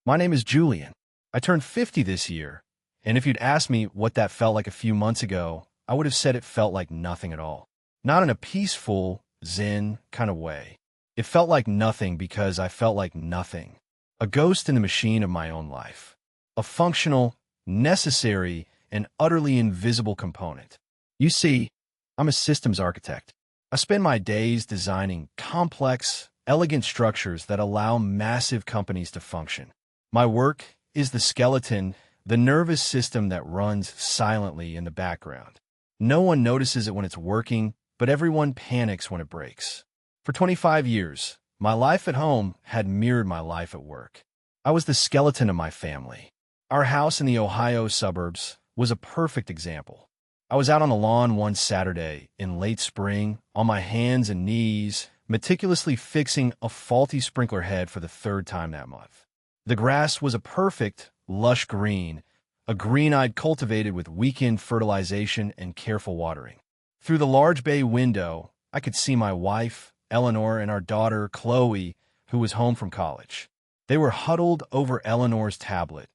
My name is Julian. I turned 50 this year, and if you'd asked me what that felt like a few months ago, I would have said it felt like nothing at all. Not in a peaceful, zen kind of way. It felt like nothing because I felt like nothing. A ghost in the machine of my own life. A functional, necessary, and utterly invisible component. You see, I'm a systems architect. I spend my days designing complex, elegant structures that allow massive companies to function. My work is the skeleton, the nervous system that runs silently in the background. No one notices it when it's working, but everyone panics when it breaks. For 25 years, my life at home had mirrored my life at work. I was the skeleton of my family. Our house in the Ohio suburbs was a perfect example. I was out on the lawn one Saturday in late spring, on my hands and knees, meticulously fixing a faulty sprinkler head for the third time that month. The grass was a perfect, lush green, a green I'd cultivated with weekend fertilization and careful watering. Through the large bay window, I could see my wife, Eleanor, and our daughter, Chloe, who was home from college. They were huddled over Eleanor's tablet,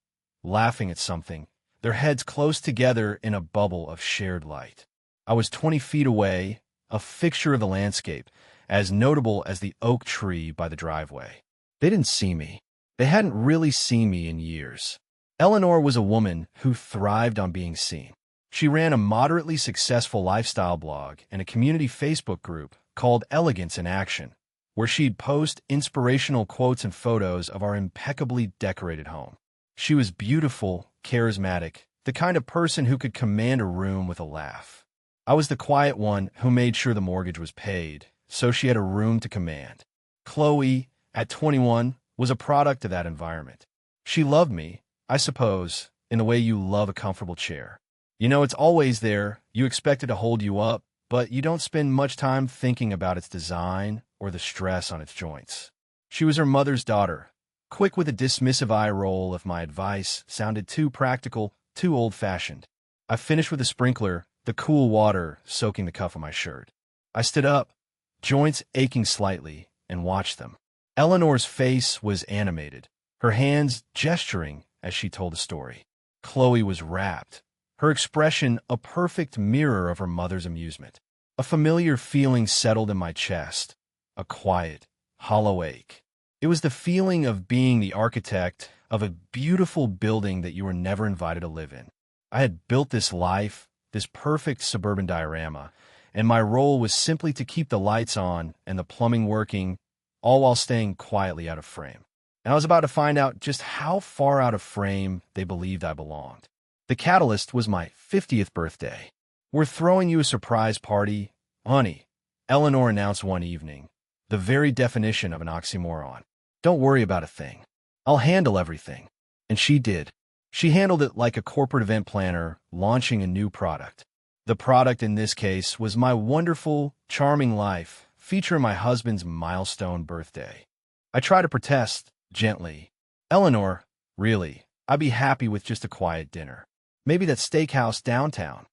laughing at something, their heads close together in a bubble of shared light. I was 20 feet away, a fixture of the landscape, as notable as the oak tree by the driveway. They didn't see me. They hadn't really seen me in years. Eleanor was a woman who thrived on being seen. She ran a moderately successful lifestyle blog and a community Facebook group called Elegance in Action, where she'd post inspirational quotes and photos of our impeccably decorated home. She was beautiful, charismatic, the kind of person who could command a room with a laugh. I was the quiet one who made sure the mortgage was paid, so she had a room to command. Chloe, at 21, was a product of that environment. She loved me, I suppose, in the way you love a comfortable chair. You know, it's always there, you expect it to hold you up, but you don't spend much time thinking about its design or the stress on its joints. She was her mother's daughter, quick with a dismissive eye roll if my advice sounded too practical, too old-fashioned. I finished with a sprinkler, the cool water soaking the cuff of my shirt. I stood up, joints aching slightly, and watched them. Eleanor's face was animated, her hands gesturing as she told the story. Chloe was rapt, her expression a perfect mirror of her mother's amusement. A familiar feeling settled in my chest, a quiet, hollow ache. It was the feeling of being the architect of a beautiful building that you were never invited to live in. I had built this life, this perfect suburban diorama, and my role was simply to keep the lights on and the plumbing working, all while staying quietly out of frame. And I was about to find out just how far out of frame they believed I belonged. The catalyst was my 50th birthday. "We're throwing you a surprise party, honey," Eleanor announced one evening, the very definition of an oxymoron. "Don't worry about a thing. I'll handle everything." And she did. She handled it like a corporate event planner launching a new product. The product in this case was my wonderful, charming life, featuring my husband's milestone birthday. I tried to protest, gently. "Eleanor, really, I'd be happy with just a quiet dinner. Maybe that steakhouse downtown."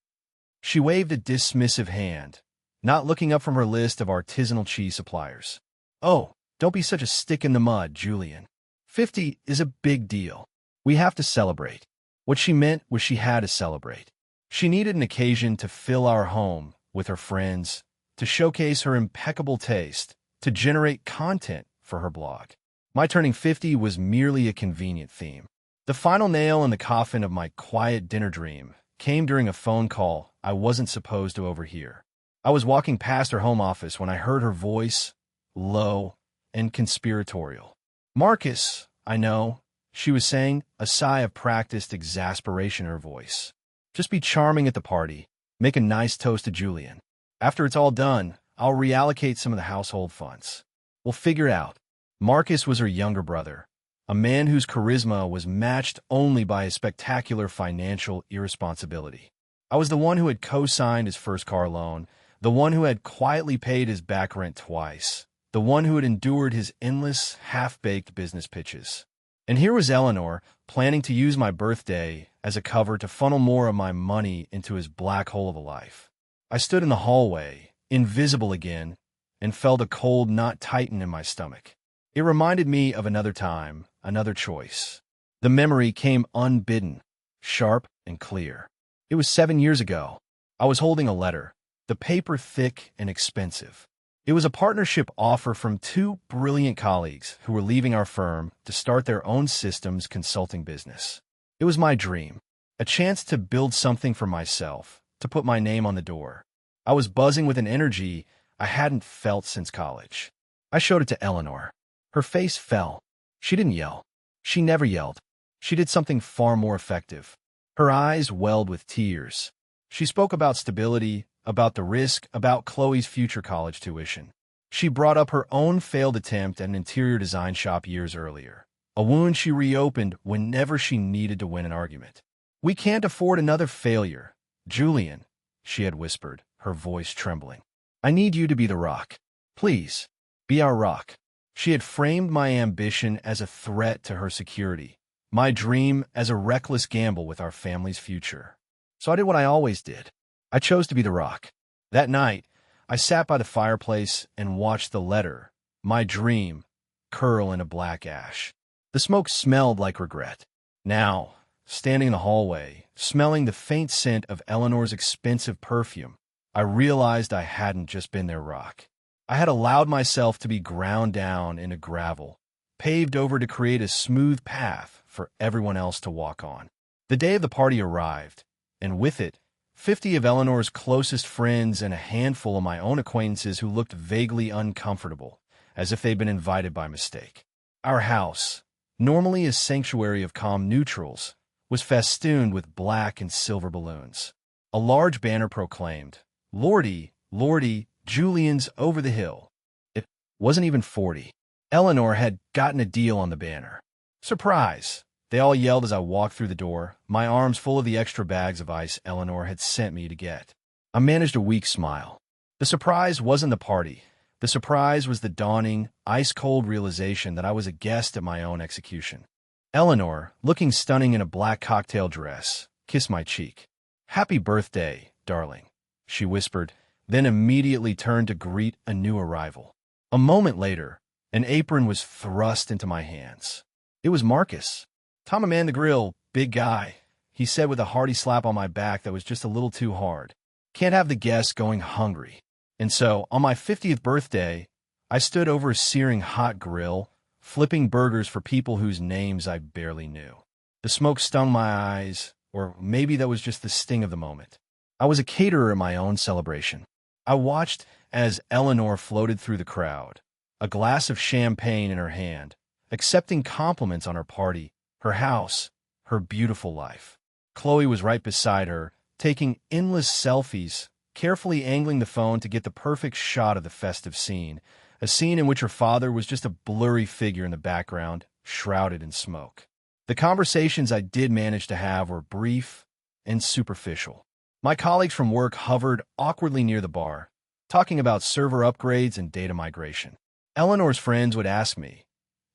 She waved a dismissive hand, not looking up from her list of artisanal cheese suppliers. "Oh, don't be such a stick in the mud, Julian. 50 is a big deal. We have to celebrate." What she meant was she had to celebrate. She needed an occasion to fill our home with her friends, to showcase her impeccable taste, to generate content for her blog. My turning 50 was merely a convenient theme. The final nail in the coffin of my quiet dinner dream came during a phone call I wasn't supposed to overhear. I was walking past her home office when I heard her voice, low and conspiratorial. "Marcus, I know," she was saying, a sigh of practiced exasperation in her voice. "Just be charming at the party. Make a nice toast to Julian. After it's all done, I'll reallocate some of the household funds. We'll figure it out." Marcus was her younger brother, a man whose charisma was matched only by his spectacular financial irresponsibility. I was the one who had co-signed his first car loan, the one who had quietly paid his back rent twice, the one who had endured his endless, half-baked business pitches. And here was Eleanor, planning to use my birthday as a cover to funnel more of my money into his black hole of a life. I stood in the hallway, invisible again, and felt a cold knot tighten in my stomach. It reminded me of another time, another choice. The memory came unbidden, sharp and clear. It was 7 years ago. I was holding a letter, the paper thick and expensive. It was a partnership offer from two brilliant colleagues who were leaving our firm to start their own systems consulting business. It was my dream, a chance to build something for myself, to put my name on the door. I was buzzing with an energy I hadn't felt since college. I showed it to Eleanor. Her face fell. She didn't yell. She never yelled. She did something far more effective. Her eyes welled with tears. She spoke about stability, about the risk, about Chloe's future college tuition. She brought up her own failed attempt at an interior design shop years earlier, a wound she reopened whenever she needed to win an argument. "We can't afford another failure. Julian," she had whispered, her voice trembling. "I need you to be the rock. Please, be our rock." She had framed my ambition as a threat to her security, my dream as a reckless gamble with our family's future. So I did what I always did. I chose to be the rock. That night, I sat by the fireplace and watched the letter, my dream, curl into black ash. The smoke smelled like regret. Now, standing in the hallway, smelling the faint scent of Eleanor's expensive perfume, I realized I hadn't just been their rock. I had allowed myself to be ground down into gravel, paved over to create a smooth path for everyone else to walk on. The day of the party arrived, and with it, 50 of Eleanor's closest friends and a handful of my own acquaintances who looked vaguely uncomfortable, as if they'd been invited by mistake. Our house, normally a sanctuary of calm neutrals, was festooned with black and silver balloons. A large banner proclaimed, "Lordy, Lordy, Julian's over the hill." It wasn't even 40. Eleanor had gotten a deal on the banner. Surprise! They all yelled as I walked through the door, my arms full of the extra bags of ice Eleanor had sent me to get. I managed a weak smile. The surprise wasn't the party. The surprise was the dawning, ice-cold realization that I was a guest at my own execution. Eleanor, looking stunning in a black cocktail dress, kissed my cheek. "Happy birthday, darling," she whispered, then immediately turned to greet a new arrival. A moment later, an apron was thrust into my hands. It was Marcus. "Tom man the grill, big guy," he said with a hearty slap on my back that was just a little too hard. "Can't have the guests going hungry." And so, on my 50th birthday, I stood over a searing hot grill, flipping burgers for people whose names I barely knew. The smoke stung my eyes, or maybe that was just the sting of the moment. I was a caterer in my own celebration. I watched as Eleanor floated through the crowd, a glass of champagne in her hand, accepting compliments on her party, her house, her beautiful life. Chloe was right beside her, taking endless selfies, carefully angling the phone to get the perfect shot of the festive scene, a scene in which her father was just a blurry figure in the background, shrouded in smoke. The conversations I did manage to have were brief and superficial. My colleagues from work hovered awkwardly near the bar, talking about server upgrades and data migration. Eleanor's friends would ask me,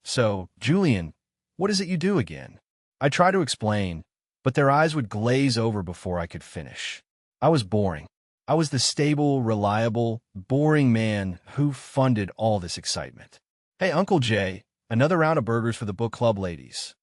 "So, Julian, what is it you do again?" I tried to explain, but their eyes would glaze over before I could finish. I was boring. I was the stable, reliable, boring man who funded all this excitement. "Hey, Uncle Jay, another round of burgers for the book club ladies,"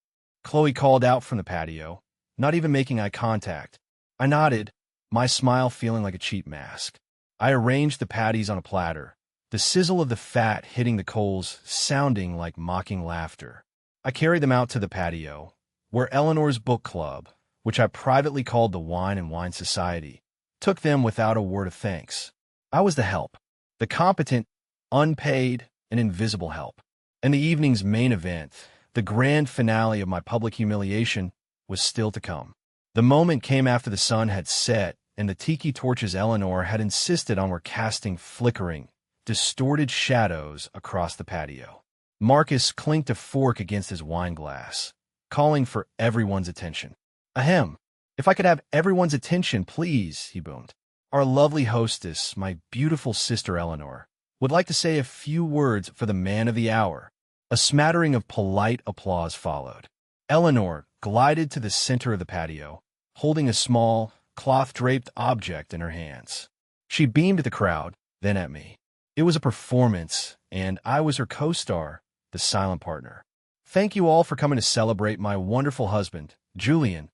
Chloe called out from the patio, not even making eye contact. I nodded, my smile feeling like a cheap mask. I arranged the patties on a platter, the sizzle of the fat hitting the coals sounding like mocking laughter. I carried them out to the patio, where Eleanor's book club, which I privately called the Wine and Wine Society, took them without a word of thanks. I was the help, the competent, unpaid, and invisible help. And the evening's main event, the grand finale of my public humiliation, was still to come. The moment came after the sun had set and the tiki torches Eleanor had insisted on were casting flickering, distorted shadows across the patio. Marcus clinked a fork against his wine glass, calling for everyone's attention. "Ahem. If I could have everyone's attention, please," he boomed. "Our lovely hostess, my beautiful sister Eleanor, would like to say a few words for the man of the hour." A smattering of polite applause followed. Eleanor glided to the center of the patio, holding a small, cloth-draped object in her hands. She beamed at the crowd, then at me. It was a performance, and I was her co-star, the silent partner. Thank you all for coming to celebrate my wonderful husband, Julian,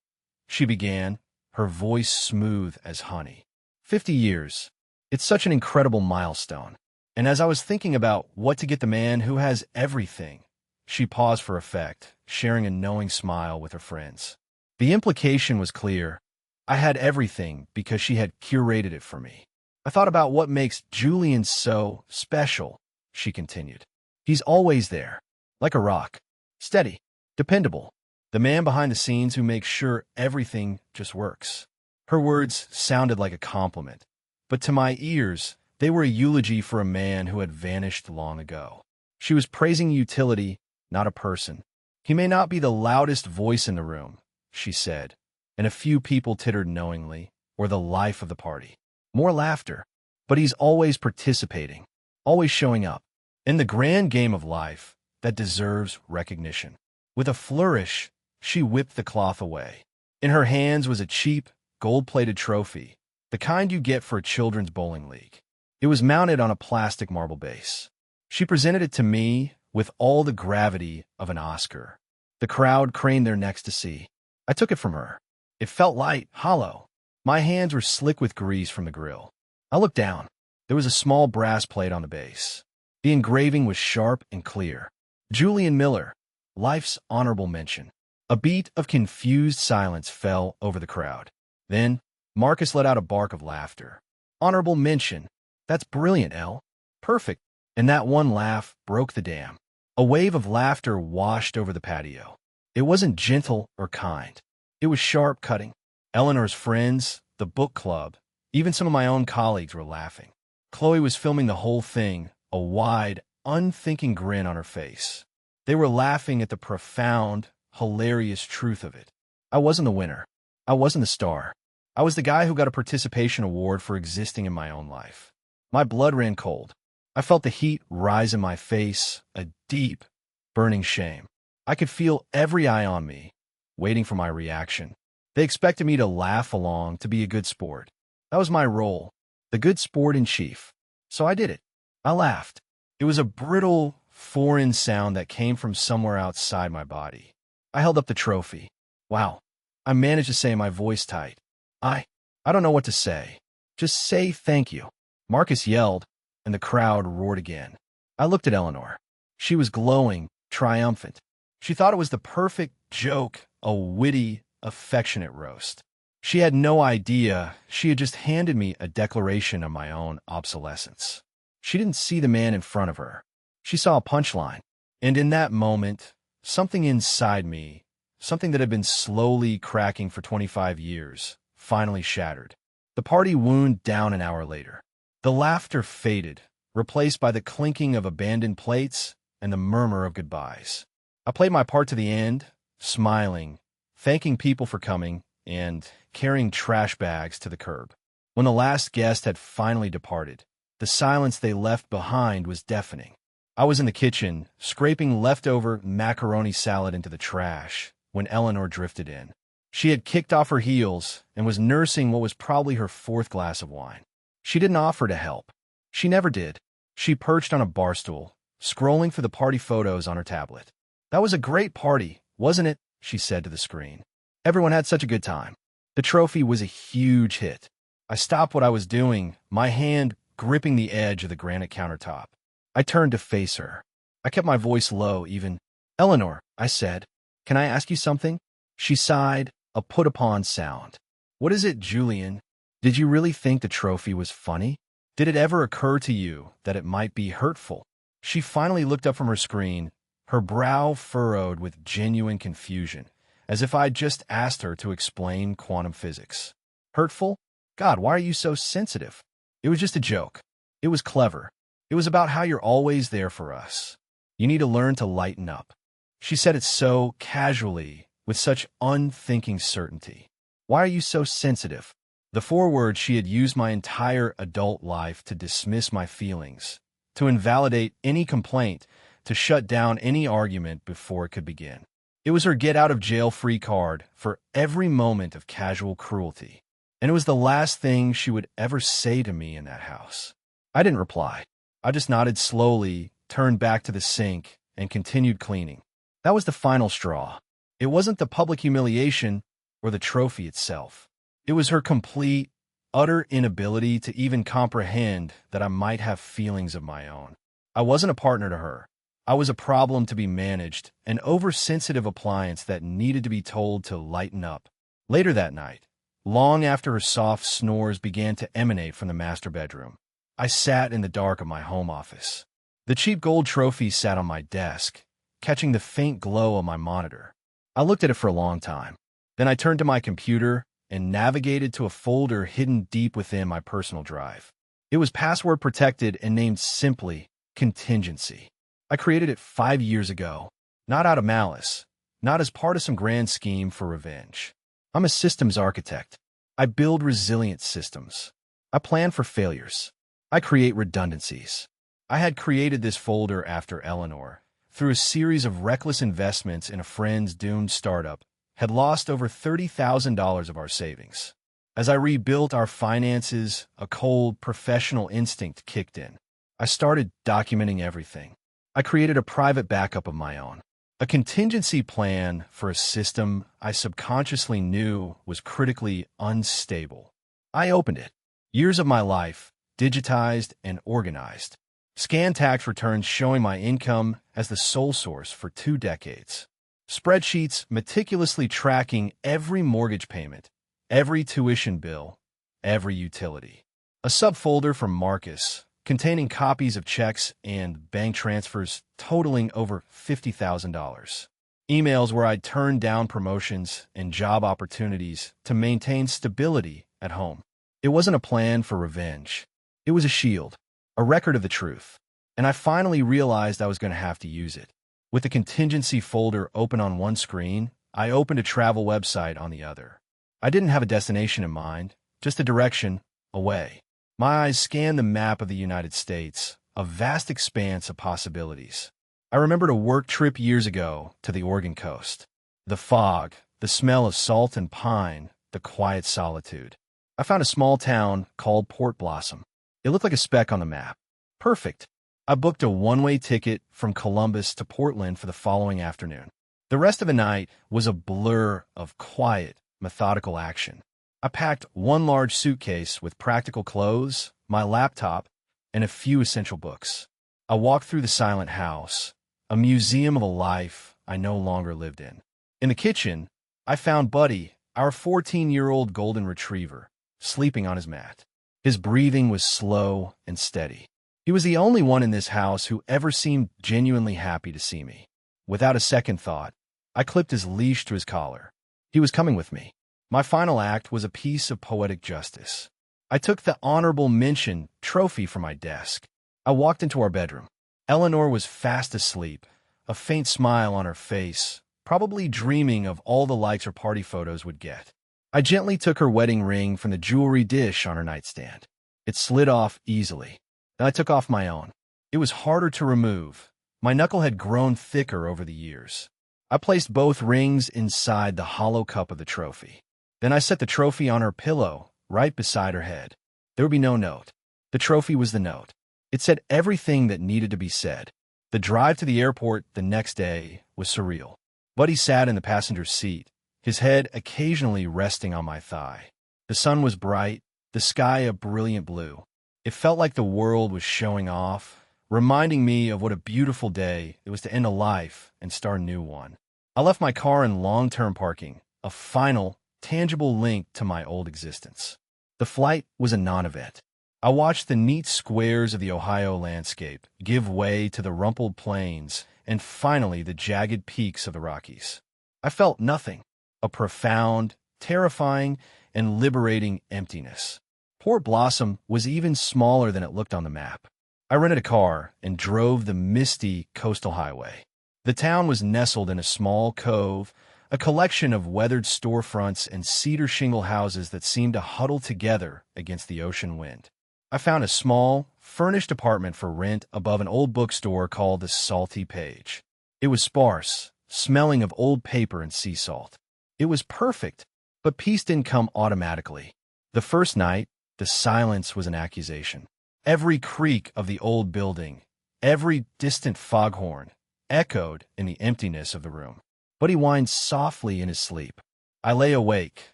she began, her voice smooth as honey. 50 years. It's such an incredible milestone. And as I was thinking about what to get the man who has everything, she paused for effect, sharing a knowing smile with her friends. The implication was clear. I had everything because she had curated it for me. I thought about what makes Julian so special, she continued. He's always there, like a rock. Steady, dependable. The man behind the scenes who makes sure everything just works. Her words sounded like a compliment, but to my ears, they were a eulogy for a man who had vanished long ago. She was praising utility, not a person. He may not be the loudest voice in the room, she said, and a few people tittered knowingly, or the life of the party. More laughter, but he's always participating, always showing up. In the grand game of life, that deserves recognition. With a flourish, she whipped the cloth away. In her hands was a cheap, gold-plated trophy, the kind you get for a children's bowling league. It was mounted on a plastic marble base. She presented it to me with all the gravity of an Oscar. The crowd craned their necks to see. I took it from her. It felt light, hollow. My hands were slick with grease from the grill. I looked down. There was a small brass plate on the base. The engraving was sharp and clear. Julian Miller, life's honorable mention. A beat of confused silence fell over the crowd. Then, Marcus let out a bark of laughter. Honorable mention. That's brilliant, Elle. Perfect. And that one laugh broke the dam. A wave of laughter washed over the patio. It wasn't gentle or kind. It was sharp cutting. Eleanor's friends, the book club, even some of my own colleagues were laughing. Chloe was filming the whole thing, a wide, unthinking grin on her face. They were laughing at the profound, hilarious truth of it. I wasn't the winner. I wasn't the star. I was the guy who got a participation award for existing in my own life. My blood ran cold. I felt the heat rise in my face, a deep, burning shame. I could feel every eye on me, waiting for my reaction. They expected me to laugh along, to be a good sport. That was my role, the good sport in chief. So I did it. I laughed. It was a brittle, foreign sound that came from somewhere outside my body. I held up the trophy. Wow. I managed to say, my voice tight. I don't know what to say. Just say thank you. Marcus yelled, and the crowd roared again. I looked at Eleanor. She was glowing, triumphant. She thought it was the perfect joke, a witty, affectionate roast. She had no idea she had just handed me a declaration of my own obsolescence. She didn't see the man in front of her. She saw a punchline. And in that moment, something inside me, something that had been slowly cracking for 25 years, finally shattered. The party wound down an hour later. The laughter faded, replaced by the clinking of abandoned plates and the murmur of goodbyes. I played my part to the end, smiling, thanking people for coming, and carrying trash bags to the curb. When the last guest had finally departed, the silence they left behind was deafening. I was in the kitchen, scraping leftover macaroni salad into the trash, when Eleanor drifted in. She had kicked off her heels and was nursing what was probably her fourth glass of wine. She didn't offer to help. She never did. She perched on a bar stool, scrolling through the party photos on her tablet. That was a great party, wasn't it? She said to the screen. Everyone had such a good time. The trophy was a huge hit. I stopped what I was doing, my hand gripping the edge of the granite countertop. I turned to face her. I kept my voice low, even. Eleanor, I said, can I ask you something? She sighed, a put-upon sound. What is it, Julian? Did you really think the trophy was funny? Did it ever occur to you that it might be hurtful? She finally looked up from her screen, her brow furrowed with genuine confusion, as if I'd just asked her to explain quantum physics. Hurtful? God, why are you so sensitive? It was just a joke. It was clever. It was about how you're always there for us. You need to learn to lighten up. She said it so casually, with such unthinking certainty. Why are you so sensitive? The 4 words she had used my entire adult life to dismiss my feelings, to invalidate any complaint, to shut down any argument before it could begin. It was her get-out-of-jail-free card for every moment of casual cruelty. And it was the last thing she would ever say to me in that house. I didn't reply. I just nodded slowly, turned back to the sink, and continued cleaning. That was the final straw. It wasn't the public humiliation or the trophy itself. It was her complete, utter inability to even comprehend that I might have feelings of my own. I wasn't a partner to her. I was a problem to be managed, an oversensitive appliance that needed to be told to lighten up. Later that night, long after her soft snores began to emanate from the master bedroom, I sat in the dark of my home office. The cheap gold trophy sat on my desk, catching the faint glow on my monitor. I looked at it for a long time. Then I turned to my computer and navigated to a folder hidden deep within my personal drive. It was password protected and named simply Contingency. I created it 5 years ago, not out of malice, not as part of some grand scheme for revenge. I'm a systems architect. I build resilient systems. I plan for failures. I create redundancies. I had created this folder after Eleanor, through a series of reckless investments in a friend's doomed startup, had lost over $30,000 of our savings. As I rebuilt our finances, a cold, professional instinct kicked in. I started documenting everything. I created a private backup of my own, a contingency plan for a system I subconsciously knew was critically unstable. I opened it. Years of my life, digitized and organized. Scanned tax returns showing my income as the sole source for 2 decades. Spreadsheets meticulously tracking every mortgage payment, every tuition bill, every utility. A subfolder from Marcus, containing copies of checks and bank transfers totaling over $50,000. Emails where I'd turned down promotions and job opportunities to maintain stability at home. It wasn't a plan for revenge. It was a shield, a record of the truth. And I finally realized I was going to have to use it. With the contingency folder open on one screen, I opened a travel website on the other. I didn't have a destination in mind, just a direction away. My eyes scanned the map of the United States, a vast expanse of possibilities. I remembered a work trip years ago to the Oregon coast. The fog, the smell of salt and pine, the quiet solitude. I found a small town called Port Blossom. It looked like a speck on the map. Perfect. I booked a one-way ticket from Columbus to Portland for the following afternoon. The rest of the night was a blur of quiet, methodical action. I packed one large suitcase with practical clothes, my laptop, and a few essential books. I walked through the silent house, a museum of a life I no longer lived in. In the kitchen, I found Buddy, our 14-year-old golden retriever, sleeping on his mat. His breathing was slow and steady. He was the only one in this house who ever seemed genuinely happy to see me. Without a second thought, I clipped his leash to his collar. He was coming with me. My final act was a piece of poetic justice. I took the honorable mention trophy from my desk. I walked into our bedroom. Eleanor was fast asleep, a faint smile on her face, probably dreaming of all the likes her party photos would get. I gently took her wedding ring from the jewelry dish on her nightstand. It slid off easily. Then I took off my own. It was harder to remove. My knuckle had grown thicker over the years. I placed both rings inside the hollow cup of the trophy. Then I set the trophy on her pillow, right beside her head. There would be no note. The trophy was the note. It said everything that needed to be said. The drive to the airport the next day was surreal. Buddy sat in the passenger seat, his head occasionally resting on my thigh. The sun was bright, the sky a brilliant blue. It felt like the world was showing off, reminding me of what a beautiful day it was to end a life and start a new one. I left my car in long-term parking, a final, tangible link to my old existence. The flight was a non-event. I watched the neat squares of the Ohio landscape give way to the rumpled plains and finally the jagged peaks of the Rockies. I felt nothing, a profound, terrifying, and liberating emptiness. Port Blossom was even smaller than it looked on the map. I rented a car and drove the misty coastal highway. The town was nestled in a small cove, a collection of weathered storefronts and cedar shingle houses that seemed to huddle together against the ocean wind. I found a small, furnished apartment for rent above an old bookstore called the Salty Page. It was sparse, smelling of old paper and sea salt. It was perfect, but peace didn't come automatically. The first night, the silence was an accusation. Every creak of the old building, every distant foghorn, echoed in the emptiness of the room. But he whined softly in his sleep. I lay awake,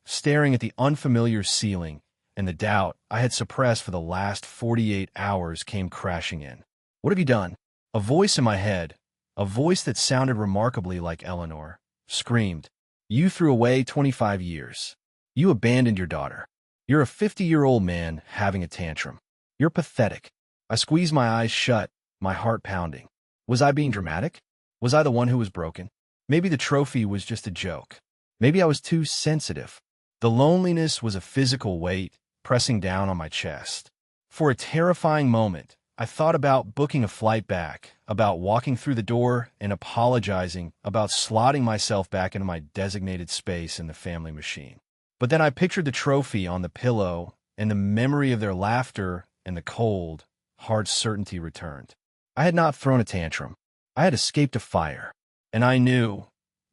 staring at the unfamiliar ceiling, and the doubt I had suppressed for the last 48 hours came crashing in. "What have you done?" A voice in my head, a voice that sounded remarkably like Eleanor, screamed, "You threw away 25 years. You abandoned your daughter. You're a 50-year-old man having a tantrum. You're pathetic." I squeezed my eyes shut, my heart pounding. Was I being dramatic? Was I the one who was broken? Maybe the trophy was just a joke. Maybe I was too sensitive. The loneliness was a physical weight pressing down on my chest. For a terrifying moment, I thought about booking a flight back, about walking through the door and apologizing, about slotting myself back into my designated space in the family machine. But then I pictured the trophy on the pillow, and the memory of their laughter and the cold, hard certainty returned. I had not thrown a tantrum. I had escaped a fire. And I knew,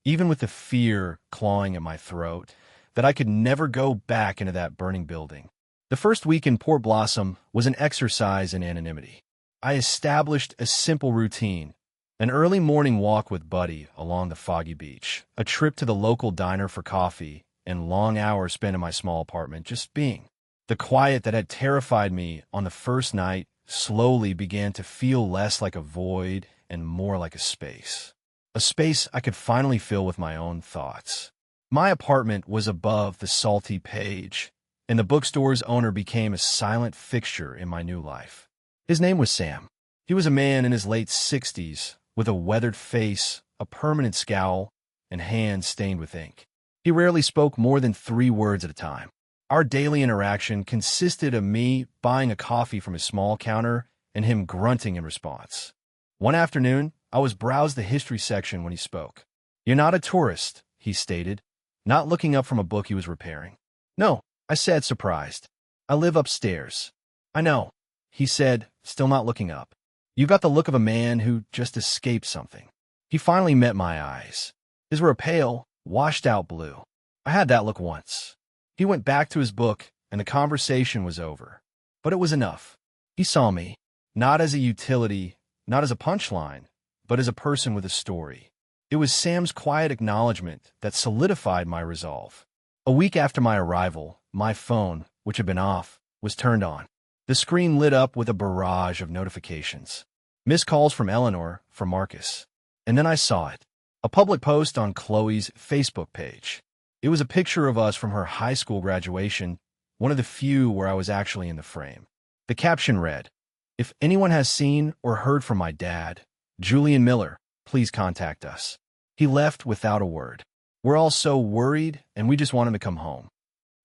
even with the fear clawing at my throat, that I could never go back into that burning building. The first week in Port Blossom was an exercise in anonymity. I established a simple routine: an early morning walk with Buddy along the foggy beach, a trip to the local diner for coffee, and long hours spent in my small apartment just being. The quiet that had terrified me on the first night slowly began to feel less like a void and more like a space. A space I could finally fill with my own thoughts. My apartment was above the salty page, and the bookstore's owner became a silent fixture in my new life. His name was Sam. He was a man in his late 60s, with a weathered face, a permanent scowl, and hands stained with ink. He rarely spoke more than 3 words at a time. Our daily interaction consisted of me buying a coffee from his small counter and him grunting in response. One afternoon, I was browsing the history section when he spoke. "You're not a tourist," he stated, not looking up from a book he was repairing. "No," I said, surprised. "I live upstairs." "I know," he said, still not looking up. "You've got the look of a man who just escaped something." He finally met my eyes. His were a pale, washed-out blue. I had that look once. He went back to his book, and the conversation was over. But it was enough. He saw me, not as a utility, not as a punchline, but as a person with a story. It was Sam's quiet acknowledgement that solidified my resolve. A week after my arrival, my phone, which had been off, was turned on. The screen lit up with a barrage of notifications. Missed calls from Eleanor, from Marcus. And then I saw it. A public post on Chloe's Facebook page. It was a picture of us from her high school graduation, one of the few where I was actually in the frame. The caption read, "If anyone has seen or heard from my dad, Julian Miller, please contact us." He left without a word. We're all so worried, and we just want him to come home.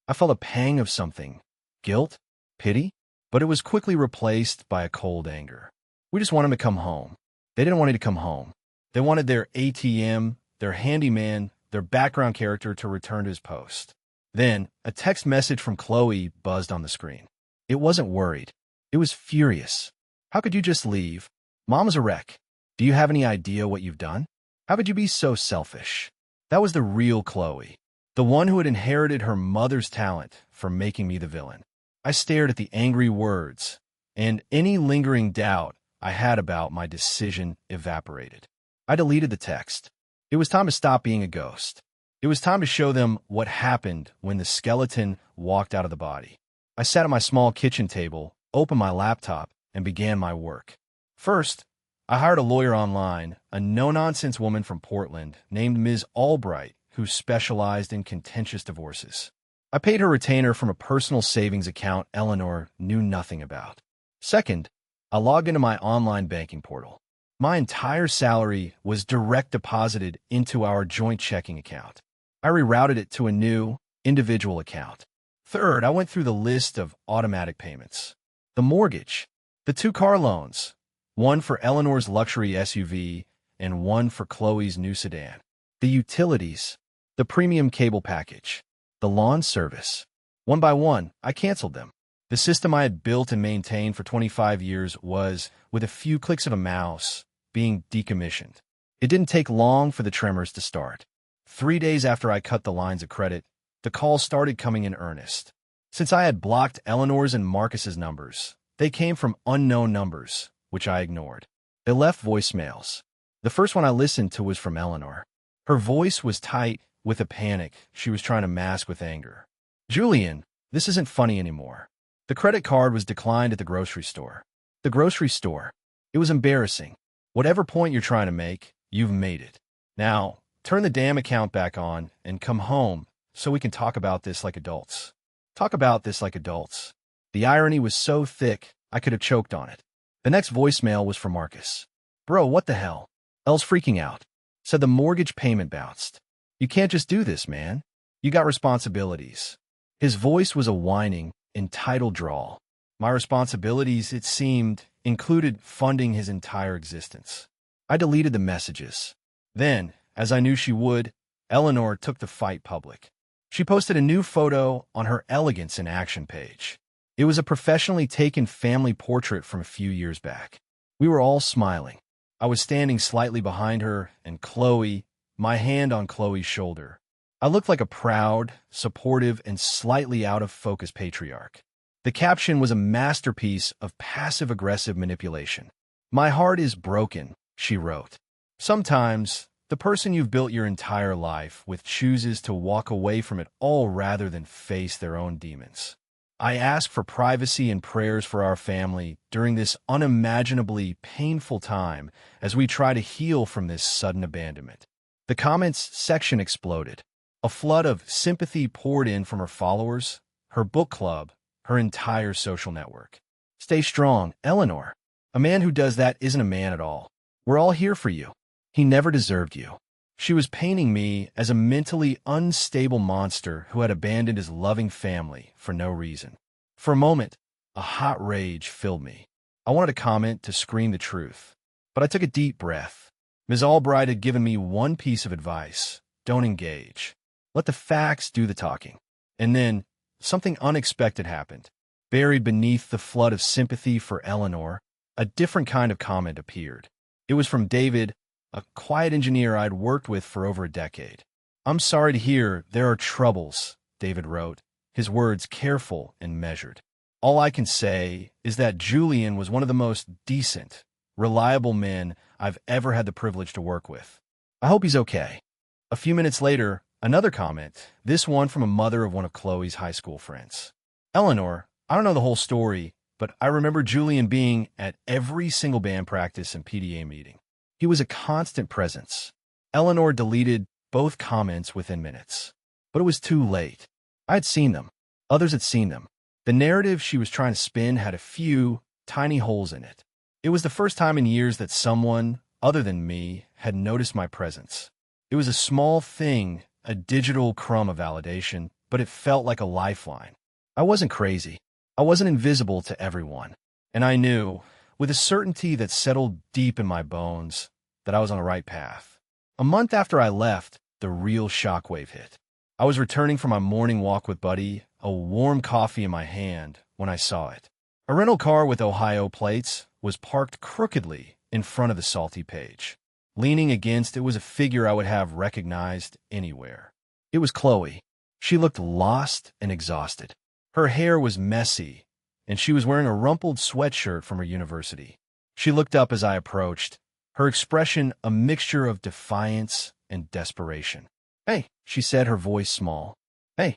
I felt a pang of something. Guilt? Pity? But it was quickly replaced by a cold anger. We just want him to come home. They didn't want him to come home. They wanted their ATM, their handyman, their background character to return to his post. Then, a text message from Chloe buzzed on the screen. It wasn't worried. It was furious. "How could you just leave? Mom's a wreck. Do you have any idea what you've done? How could you be so selfish?" That was the real Chloe, the one who had inherited her mother's talent for making me the villain. I stared at the angry words, and any lingering doubt I had about my decision evaporated. I deleted the text. It was time to stop being a ghost. It was time to show them what happened when the skeleton walked out of the body. I sat at my small kitchen table, opened my laptop, and began my work. First, I hired a lawyer online, a no-nonsense woman from Portland named Ms. Albright, who specialized in contentious divorces. I paid her retainer from a personal savings account Eleanor knew nothing about. Second, I logged into my online banking portal. My entire salary was direct deposited into our joint checking account. I rerouted it to a new, individual account. Third, I went through the list of automatic payments. The mortgage, the 2 car loans, one for Eleanor's luxury SUV and one for Chloe's new sedan. The utilities, the premium cable package, the lawn service. One by one, I canceled them. The system I had built and maintained for 25 years was, with a few clicks of a mouse, being decommissioned. It didn't take long for the tremors to start. 3 days after I cut the lines of credit, the calls started coming in earnest. Since I had blocked Eleanor's and Marcus's numbers, they came from unknown numbers, which I ignored. They left voicemails. The first one I listened to was from Eleanor. Her voice was tight with a panic she was trying to mask with anger. Julian, this isn't funny anymore. The credit card was declined at the grocery store. The grocery store. It was embarrassing. Whatever point you're trying to make, you've made it. Now, turn the damn account back on and come home so we can talk about this like adults. Talk about this like adults. The irony was so thick, I could have choked on it. The next voicemail was from Marcus. Bro, what the hell? Elle's freaking out. Said the mortgage payment bounced. You can't just do this, man. You got responsibilities. His voice was a whining, entitled drawl. My responsibilities, it seemed, included funding his entire existence. I deleted the messages. Then, as I knew she would, Eleanor took the fight public. She posted a new photo on her Elegance in Action page. It was a professionally taken family portrait from a few years back. We were all smiling. I was standing slightly behind her, and Chloe, my hand on Chloe's shoulder. I looked like a proud, supportive, and slightly out-of-focus patriarch. The caption was a masterpiece of passive-aggressive manipulation. My heart is broken, she wrote. Sometimes, the person you've built your entire life with chooses to walk away from it all rather than face their own demons. I ask for privacy and prayers for our family during this unimaginably painful time as we try to heal from this sudden abandonment. The comments section exploded. A flood of sympathy poured in from her followers, her book club, her entire social network. Stay strong, Eleanor. A man who does that isn't a man at all. We're all here for you. He never deserved you. She was painting me as a mentally unstable monster who had abandoned his loving family for no reason. For a moment, a hot rage filled me. I wanted to comment to scream the truth, but I took a deep breath. Ms. Albright had given me one piece of advice: don't engage. Let the facts do the talking. And then, something unexpected happened. Buried beneath the flood of sympathy for Eleanor, a different kind of comment appeared. It was from David, a quiet engineer I'd worked with for over a decade. I'm sorry to hear there are troubles, David wrote, his words careful and measured. All I can say is that Julian was one of the most decent, reliable men I've ever had the privilege to work with. I hope he's okay. A few minutes later, another comment, this one from a mother of one of Chloe's high school friends. Eleanor, I don't know the whole story, but I remember Julian being at every single band practice and PDA meeting. He was a constant presence. Eleanor deleted both comments within minutes. But it was too late. I had seen them. Others had seen them. The narrative she was trying to spin had a few tiny holes in it. It was the first time in years that someone, other than me, had noticed my presence. It was a small thing, a digital crumb of validation, but it felt like a lifeline. I wasn't crazy. I wasn't invisible to everyone. And I knew, with a certainty that settled deep in my bones, that I was on the right path. A month after I left, the real shockwave hit. I was returning from my morning walk with Buddy, a warm coffee in my hand, when I saw it. A rental car with Ohio plates was parked crookedly in front of the salty page. Leaning against it was a figure I would have recognized anywhere. It was Chloe. She looked lost and exhausted. Her hair was messy, and she was wearing a rumpled sweatshirt from her university. She looked up as I approached, her expression a mixture of defiance and desperation. Hey, she said, her voice small. Hey,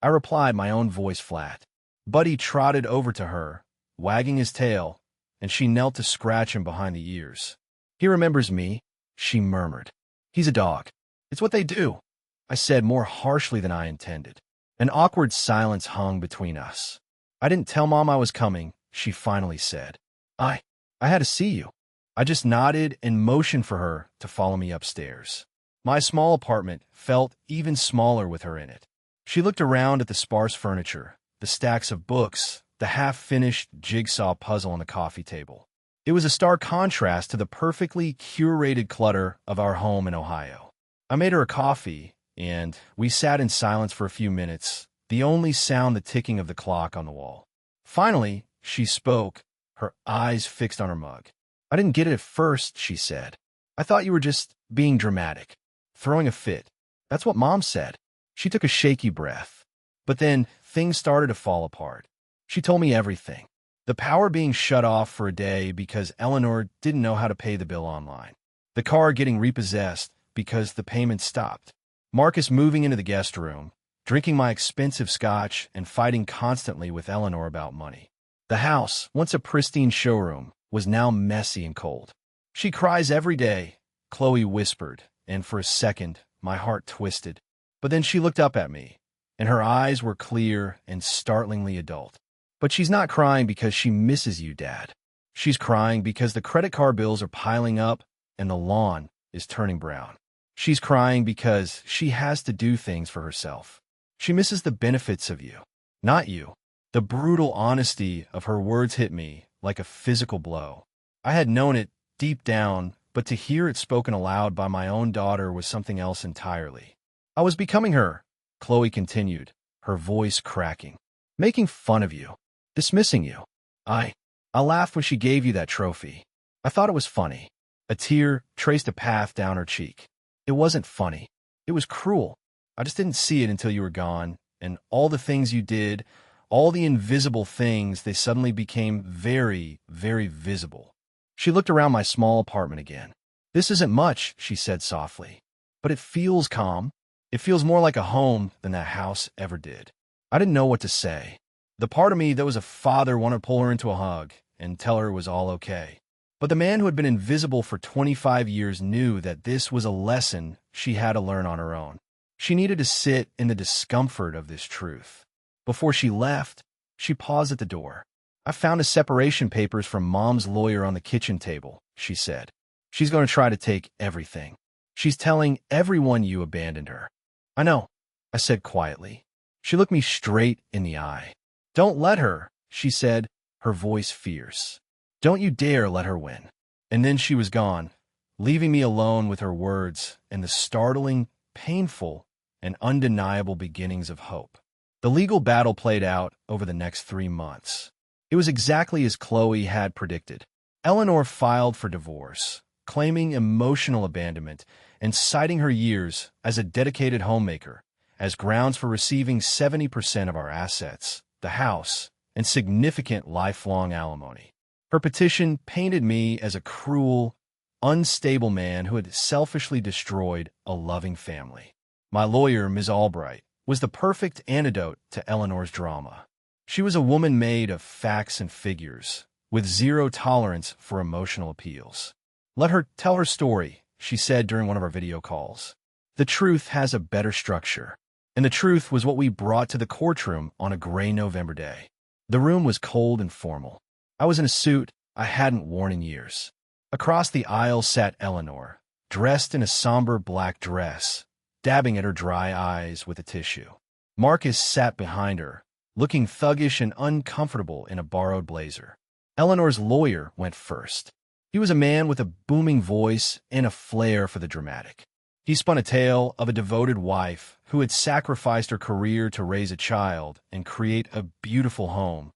I replied, my own voice flat. Buddy trotted over to her, wagging his tail, and she knelt to scratch him behind the ears. He remembers me, she murmured. He's a dog. It's what they do, I said more harshly than I intended. An awkward silence hung between us. I didn't tell Mom I was coming, she finally said. I had to see you. I just nodded and motioned for her to follow me upstairs. My small apartment felt even smaller with her in it. She looked around at the sparse furniture, the stacks of books, the half-finished jigsaw puzzle on the coffee table. It was a stark contrast to the perfectly curated clutter of our home in Ohio. I made her a coffee, and we sat in silence for a few minutes, the only sound the ticking of the clock on the wall. Finally, she spoke, her eyes fixed on her mug. I didn't get it at first, she said. I thought you were just being dramatic, throwing a fit. That's what Mom said. She took a shaky breath. But then things started to fall apart. She told me everything. The power being shut off for a day because Eleanor didn't know how to pay the bill online. The car getting repossessed because the payment stopped. Marcus moving into the guest room, drinking my expensive scotch and fighting constantly with Eleanor about money. The house, once a pristine showroom, was now messy and cold. She cries every day, Chloe whispered, and for a second, my heart twisted. But then she looked up at me, and her eyes were clear and startlingly adult. But she's not crying because she misses you, Dad. She's crying because the credit card bills are piling up and the lawn is turning brown. She's crying because she has to do things for herself. She misses the benefits of you, not you. The brutal honesty of her words hit me like a physical blow. I had known it deep down, but to hear it spoken aloud by my own daughter was something else entirely. I was becoming her, Chloe continued, her voice cracking. Making fun of you. Dismissing you. I laughed when she gave you that trophy. I thought it was funny. A tear traced a path down her cheek. It wasn't funny. It was cruel. I just didn't see it until you were gone, and all the things you did, all the invisible things, they suddenly became very, very visible. She looked around my small apartment again. This isn't much, she said softly, but it feels calm. It feels more like a home than that house ever did. I didn't know what to say. The part of me that was a father wanted to pull her into a hug and tell her it was all okay. But the man who had been invisible for 25 years knew that this was a lesson she had to learn on her own. She needed to sit in the discomfort of this truth. Before she left, she paused at the door. I found the separation papers from Mom's lawyer on the kitchen table, she said. She's going to try to take everything. She's telling everyone you abandoned her. I know, I said quietly. She looked me straight in the eye. Don't let her, she said, her voice fierce. Don't you dare let her win. And then she was gone, leaving me alone with her words and the startling, painful, and undeniable beginnings of hope. The legal battle played out over the next 3 months. It was exactly as Chloe had predicted. Eleanor filed for divorce, claiming emotional abandonment and citing her years as a dedicated homemaker as grounds for receiving 70% of our assets, the house, and significant lifelong alimony. Her petition painted me as a cruel, unstable man who had selfishly destroyed a loving family. My lawyer, Ms. Albright, was the perfect antidote to Eleanor's drama. She was a woman made of facts and figures, with zero tolerance for emotional appeals. Let her tell her story, she said during one of our video calls. The truth has a better structure. And the truth was what we brought to the courtroom on a gray November day. The room was cold and formal. I was in a suit I hadn't worn in years. Across the aisle sat Eleanor, dressed in a somber black dress, dabbing at her dry eyes with a tissue. Marcus sat behind her, looking thuggish and uncomfortable in a borrowed blazer. Eleanor's lawyer went first. He was a man with a booming voice and a flair for the dramatic. He spun a tale of a devoted wife who had sacrificed her career to raise a child and create a beautiful home,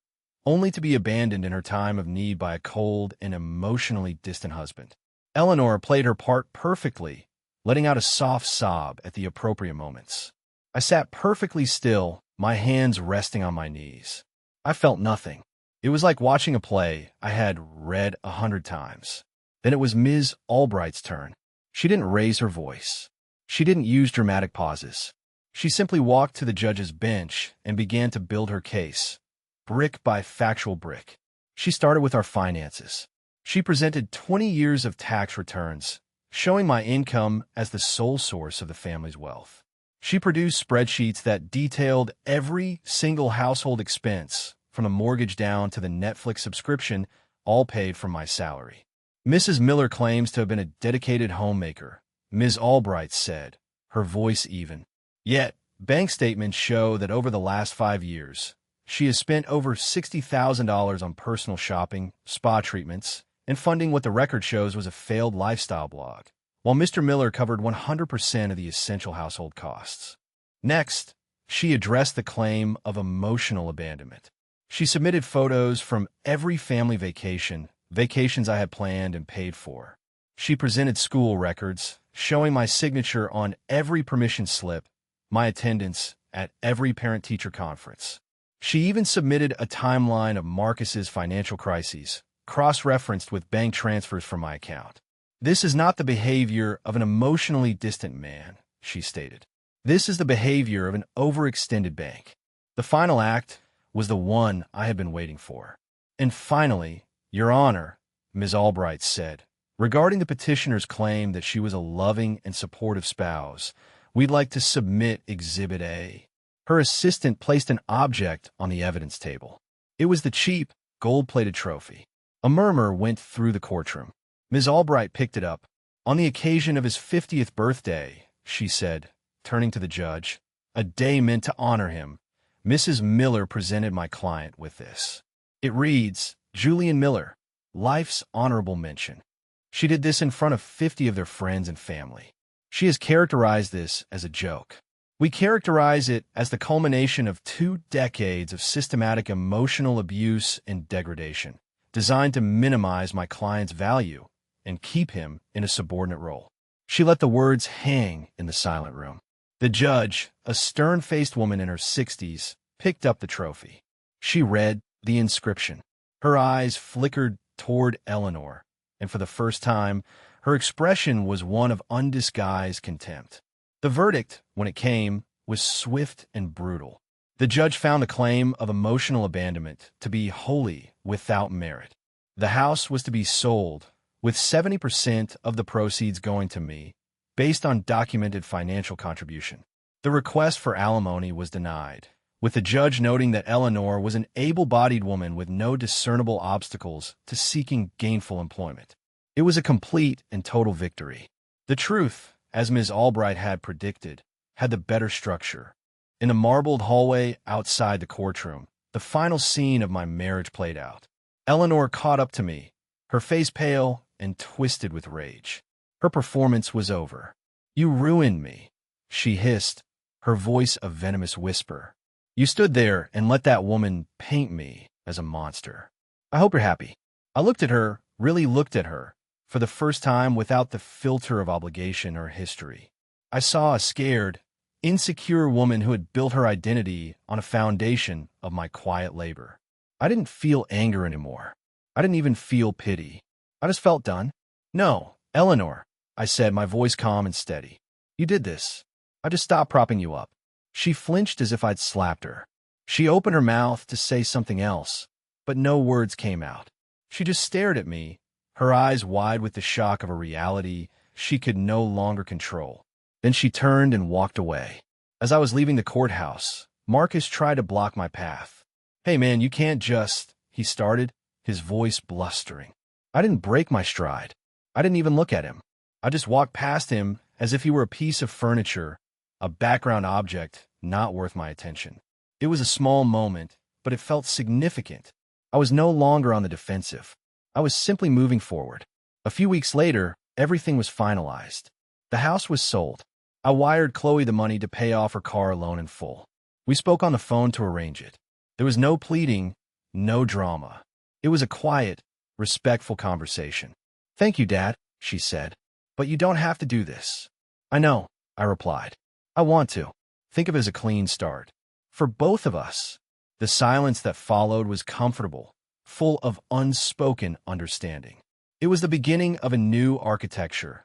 only to be abandoned in her time of need by a cold and emotionally distant husband. Eleanor played her part perfectly, letting out a soft sob at the appropriate moments. I sat perfectly still, my hands resting on my knees. I felt nothing. It was like watching a play I had read 100 times. Then it was Ms. Albright's turn. She didn't raise her voice. She didn't use dramatic pauses. She simply walked to the judge's bench and began to build her case, brick by factual brick. She started with our finances. She presented 20 years of tax returns, showing my income as the sole source of the family's wealth. She produced spreadsheets that detailed every single household expense, from the mortgage down to the Netflix subscription, all paid from my salary. Mrs. Miller claims to have been a dedicated homemaker, Ms. Albright said, her voice even. Yet, bank statements show that over the last 5 years, she has spent over $60,000 on personal shopping, spa treatments, and funding what the record shows was a failed lifestyle blog, while Mr. Miller covered 100% of the essential household costs. Next, she addressed the claim of emotional abandonment. She submitted photos from every family vacations I had planned and paid for. She presented school records, showing my signature on every permission slip, my attendance at every parent-teacher conference. She even submitted a timeline of Marcus's financial crises, cross-referenced with bank transfers from my account. This is not the behavior of an emotionally distant man, she stated. This is the behavior of an overextended bank. The final act was the one I had been waiting for. And finally, Your Honor, Ms. Albright said, regarding the petitioner's claim that she was a loving and supportive spouse, we'd like to submit Exhibit A. Her assistant placed an object on the evidence table. It was the cheap, gold-plated trophy. A murmur went through the courtroom. Ms. Albright picked it up. On the occasion of his 50th birthday, she said, turning to the judge, a day meant to honor him, Mrs. Miller presented my client with this. It reads, Julian Miller, life's honorable mention. She did this in front of 50 of their friends and family. She has characterized this as a joke. We characterize it as the culmination of 2 decades of systematic emotional abuse and degradation, designed to minimize my client's value and keep him in a subordinate role. She let the words hang in the silent room. The judge, a stern-faced woman in her 60s, picked up the trophy. She read the inscription. Her eyes flickered toward Eleanor, and for the first time, her expression was one of undisguised contempt. The verdict, when it came, was swift and brutal. The judge found the claim of emotional abandonment to be wholly without merit. The house was to be sold, with 70% of the proceeds going to me, based on documented financial contribution. The request for alimony was denied, with the judge noting that Eleanor was an able-bodied woman with no discernible obstacles to seeking gainful employment. It was a complete and total victory. The truth, as Ms. Albright had predicted, had the better structure. In the marbled hallway outside the courtroom, the final scene of my marriage played out. Eleanor caught up to me, her face pale and twisted with rage. Her performance was over. You ruined me, she hissed, her voice a venomous whisper. You stood there and let that woman paint me as a monster. I hope you're happy. I looked at her, really looked at her, for the first time without the filter of obligation or history. I saw a scared, insecure woman who had built her identity on a foundation of my quiet labor. I didn't feel anger anymore. I didn't even feel pity. I just felt done. No, Eleanor, I said, my voice calm and steady. You did this. I just stopped propping you up. She flinched as if I'd slapped her. She opened her mouth to say something else, but no words came out. She just stared at me, her eyes wide with the shock of a reality she could no longer control. Then she turned and walked away. As I was leaving the courthouse, Marcus tried to block my path. Hey man, you can't just, he started, his voice blustering. I didn't break my stride. I didn't even look at him. I just walked past him as if he were a piece of furniture, a background object not worth my attention. It was a small moment, but it felt significant. I was no longer on the defensive. I was simply moving forward. A few weeks later, everything was finalized. The house was sold. I wired Chloe the money to pay off her car loan in full. We spoke on the phone to arrange it. There was no pleading, no drama. It was a quiet, respectful conversation. Thank you, Dad, she said. But you don't have to do this. I know, I replied. I want to. Think of it as a clean start. For both of us. The silence that followed was comfortable, full of unspoken understanding. It was the beginning of a new architecture,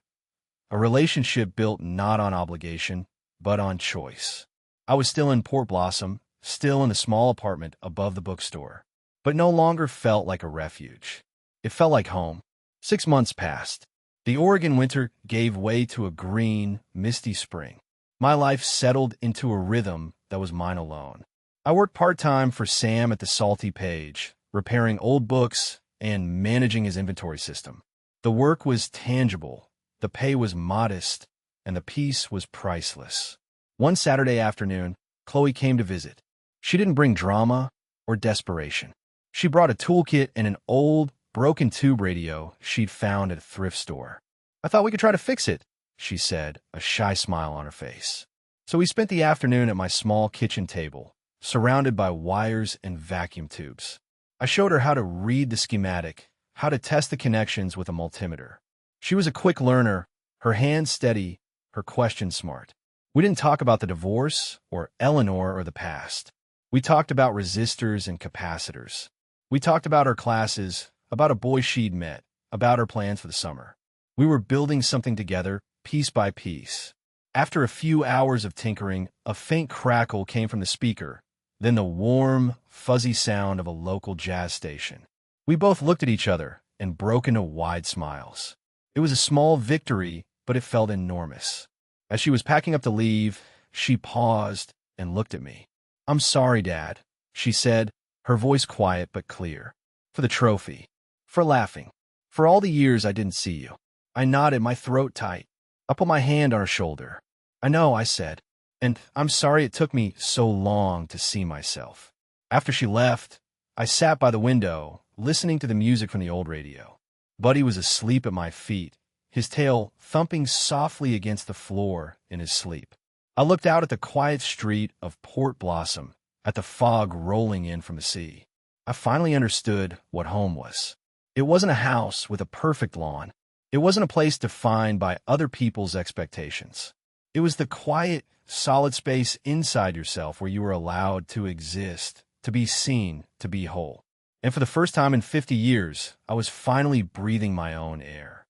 a relationship built not on obligation, but on choice. I was still in Port Blossom, still in the small apartment above the bookstore, but no longer felt like a refuge. It felt like home. 6 months passed. The Oregon winter gave way to a green, misty spring. My life settled into a rhythm that was mine alone. I worked part-time for Sam at the Salty Page, repairing old books and managing his inventory system. The work was tangible, the pay was modest, and the peace was priceless. One Saturday afternoon, Chloe came to visit. She didn't bring drama or desperation. She brought a toolkit and an old, broken tube radio she'd found at a thrift store. I thought we could try to fix it, she said, a shy smile on her face. So we spent the afternoon at my small kitchen table, surrounded by wires and vacuum tubes. I showed her how to read the schematic, how to test the connections with a multimeter. She was a quick learner, her hands steady, her questions smart. We didn't talk about the divorce or Eleanor or the past. We talked about resistors and capacitors. We talked about her classes, about a boy she'd met, about her plans for the summer. We were building something together, piece by piece. After a few hours of tinkering, a faint crackle came from the speaker, then the warm, fuzzy sound of a local jazz station. We both looked at each other and broke into wide smiles. It was a small victory, but it felt enormous. As she was packing up to leave, she paused and looked at me. "I'm sorry, Dad," she said, her voice quiet but clear. "For the trophy. For laughing. For all the years I didn't see you." I nodded, my throat tight. I put my hand on her shoulder. "I know," I said, "and I'm sorry it took me so long to see myself." After she left, I sat by the window, listening to the music from the old radio. Buddy was asleep at my feet, his tail thumping softly against the floor in his sleep. I looked out at the quiet street of Port Blossom, at the fog rolling in from the sea. I finally understood what home was. It wasn't a house with a perfect lawn. It wasn't a place defined by other people's expectations. It was the quiet, solid space inside yourself where you were allowed to exist, to be seen, to be whole. And for the first time in 50 years, I was finally breathing my own air.